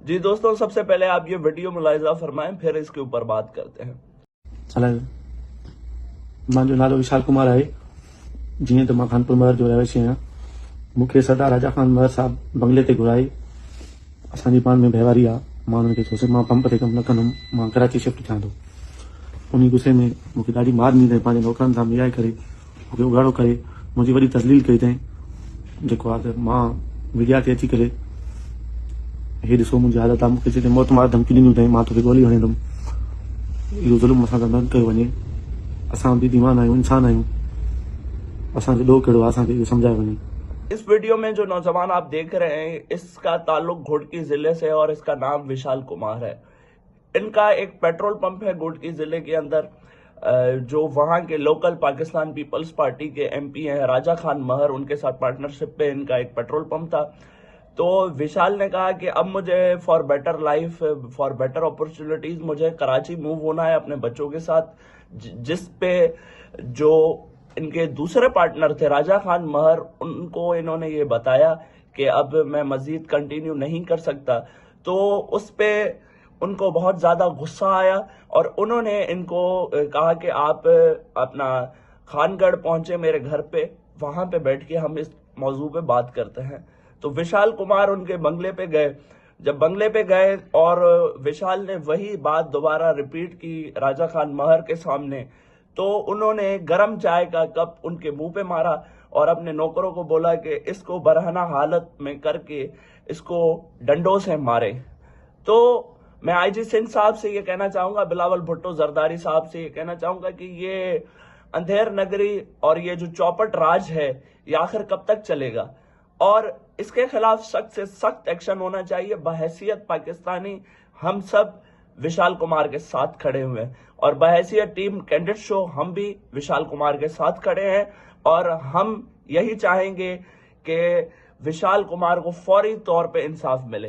جی دوستوں، سب سے پہلے آپ یہ ویڈیو ملاحظہ فرمائیں، پھر اس کے اوپر بات کرتے ہیں۔ मुंहिंजो नालो विशाल कुमार आहे। जीअं त मां कानपुर महर जो रहिवासी आहियां। मूंखे सरदार राजा खान महर साहब बंगले ते घुराई। असांजी पाण में वहिंवारी आहे। मां हुननि खे चयोसीं मां पंप ते कमु न कंदुमि, मां कराची शिफ्ट थियां थो। उन गुस्से में मूंखे ॾाढी मार ॾिनी अथईं। पंहिंजे नौकरनि सां मिलाए करे मूंखे उघाड़ो करे मुंहिंजी वॾी तज़लील कई अथईं। जेको आहे त मां मीडिया ते अची करे हे ॾिसो मुंहिंजी हालत आहे, मूंखे चई मौत मार धमकी ॾिनियूं अथईं, मां तोखे गोली हणंदुमि। इहो ज़ुल्म असां सां न कयो वञे। असां भी दीवान आहियूं, इंसान आहियूं। असांजो ॾोह कहिड़ो आहे, असांखे इहो सम्झाए वञे। इस वीडियो में जो नौजवान आप देख रहे हैं, इसका ताल्लुक घोटकी जिले से और इसका नाम विशाल कुमार है। इनका एक पेट्रोल पंप है घोटकी जिले के अंदर, जो वहाँ के लोकल पाकिस्तान पीपल्स पार्टी के एमपी हैं राजा खान महर, उनके साथ पार्टनरशिप पे इनका एक पेट्रोल पंप था। तो विशाल ने कहा कि अब मुझे for better life, for better opportunities मुझे कराची मूव होना है अपने बच्चों के साथ, जिस पे जो इनके दूसरे पार्टनर थे राजा खान महर, उनको इन्होंने ये बताया कि अब मैं मजीद कंटिन्यू नहीं कर सकता। तो उस पे उनको बहुत ज्यादा गुस्सा आया और उन्होंने इनको कहा कि आप अपना खानगढ़ पहुंचे मेरे घर पे, वहां पे बैठ के हम इस मौजू पे बात करते हैं। तो विशाल कुमार उनके बंगले पे गए। जब बंगले पे गए और विशाल ने वही बात दोबारा रिपीट की राजा खान महर के सामने, तो उन्होंने गरम चाय का कप उनके मुंह पे मारा और अपने नौकरों को बोला कि इसको बरहना हालत में करके इसको डंडों से मारे। तो मैं आईजी सिंध साहब से ये कहना चाहूंगा, बिलावल भुट्टो जरदारी साहब से ये कहना चाहूंगा कि ये अंधेर नगरी और ये जो चौपट राज है, ये आखिर कब तक चलेगा और इसके खिलाफ सख्त से सख्त एक्शन होना चाहिए। बहैसियत पाकिस्तानी हम सब विशाल कुमार के साथ खड़े हुए हैं और बहैसियत टीम कैंडिडेट शो हम भी विशाल कुमार के साथ खड़े हैं और हम यही चाहेंगे कि विशाल कुमार को फौरी तौर पे इंसाफ मिले।